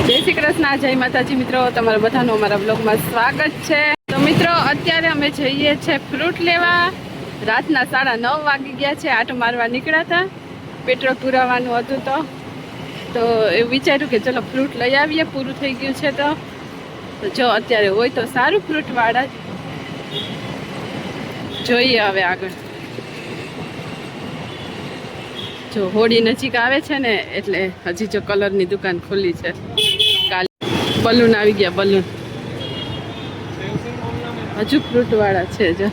જય શ્રી કૃષ્ણ, જય માતાજી મિત્રો, તમારા બધાનું અમારા બ્લોગમાં સ્વાગત છે। તો મિત્રો અત્યારે અમે જઈએ છીએ ફ્રૂટ લેવા। રાતના 9:30 વાગી ગયા છે। આટો મારવા નીકળ્યા હતા, પેટ્રોલ પુરાવાનું હતું તો એવું વિચાર્યું કે ચલો ફ્રૂટ લઈ આવીએ, પૂરું થઈ ગયું છે તો જો અત્યારે હોય તો સારું ફ્રૂટ વાળા જોઈએ હવે આગળ। જો હોળી નજીક આવે છે ને એટલે હજી જો કલરની દુકાન ખુલ્લી છે। કાલે બલૂન આવી ગયા, બલૂન હજુ ફ્રૂટ વાળા છે। જો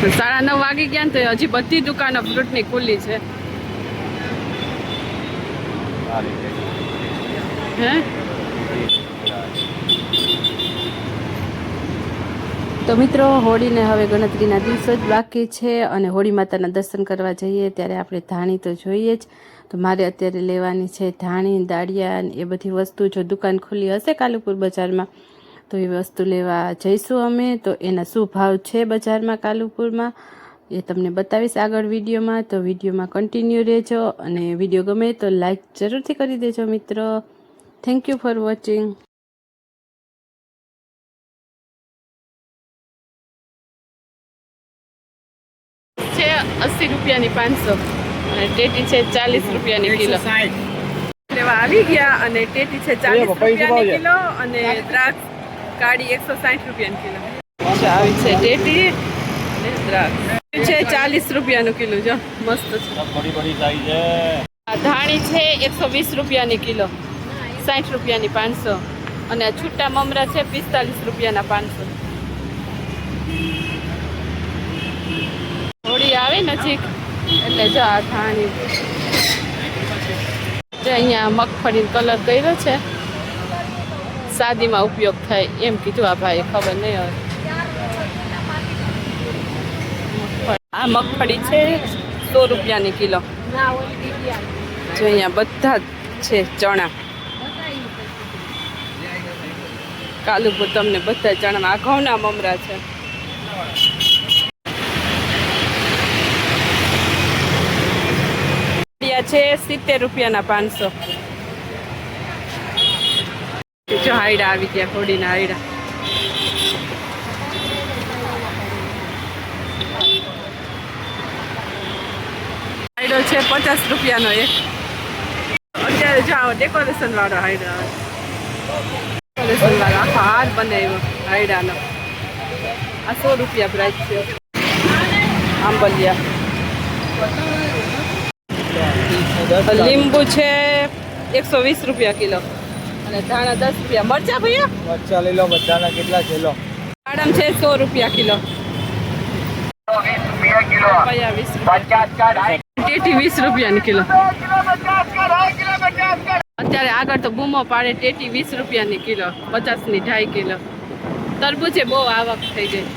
9:30 વાગી ગયા ને તો હજી બધી દુકાનો ફ્રૂટની ખુલ્લી છે। હે તો મિત્રો હોળીને હવે ગણતરીના દિવસો જ બાકી છે અને હોળી માતાના દર્શન કરવા જઈએ ત્યારે આપણે ધાણી તો જોઈએ જ। તો મારે અત્યારે લેવાની છે ધાણી, દાળિયા એ બધી વસ્તુ। જો દુકાન ખુલ્લી હશે કાલુપુર બજારમાં તો એ વસ્તુ લેવા જઈશું અમે। તો એના શું ભાવ છે બજારમાં કાલુપુરમાં એ તમને બતાવીશ આગળ વિડીયોમાં। તો વિડીયોમાં કન્ટિન્યુ રહેજો અને વિડીયો ગમે તો લાઈક જરૂરથી કરી દેજો મિત્રો। Thank you for watching. 80 રૂપિયાની 500 અને ટેટી છે 40 રૂપિયાની કિલો લેવા આવી ગયા। અને ટેટી છે 40 રૂપિયાની કિલો અને દ્રાક્ષ કાળી 160 રૂપિયાની કિલો આવી છે। ટેટી અને દ્રાક્ષ છે 40 રૂપિયાનું કિલો, જો મસ્ત છે। ધાણી છે 120 રૂપિયાની કિલો, 60 રૂપિયાની 500 અને આ છૂટા મમરા છે 45 રૂપિયાના 500। હોળી આવે નજીક એટલે જો આ ધાણી જે અહીંયા મગફળી કલર કર્યો છે, શાદીમાં ઉપયોગ થાય એમ કીધું આ ભાઈ, ખબર નહીં હવે। આ મગફળી છે 100 રૂપિયાની કિલો। જો અહીંયા બધા છે ચણા, કાલુપુર તમને બધા ચણા। આ ઘઉંના મમરા છે। છે 70 રૂપિયાના 500। જો હાયડા આવી ગયા, હોળીના હાયડા। હાયડો છે 50 રૂપિયાનો એક। અત્યારે જાઓ ડેકોરેશન વાળો હાયડો આવે, ડેકોરેશન વાળો આખો હાર બનાવ્યો હાયડાનો। આ 100 રૂપિયા પ્રાઇસ છે। આંબલિયા લીંબુ છે 120 રૂપિયા કિલો અને ધાણા 10 રૂપિયા। મરચા ભૈયા મરચા લઈ લો, બધાના કેટલા છે લો। દાડમ છે 100 રૂપિયા કિલો, 20 રૂપિયાની કિલો। અત્યારે આગળ તો બૂમો પાડે, ટેટી 20 રૂપિયાની કિલો, 50ની 2.5 કિલો। તરબૂચે બહુ આવક થઈ ગઈ।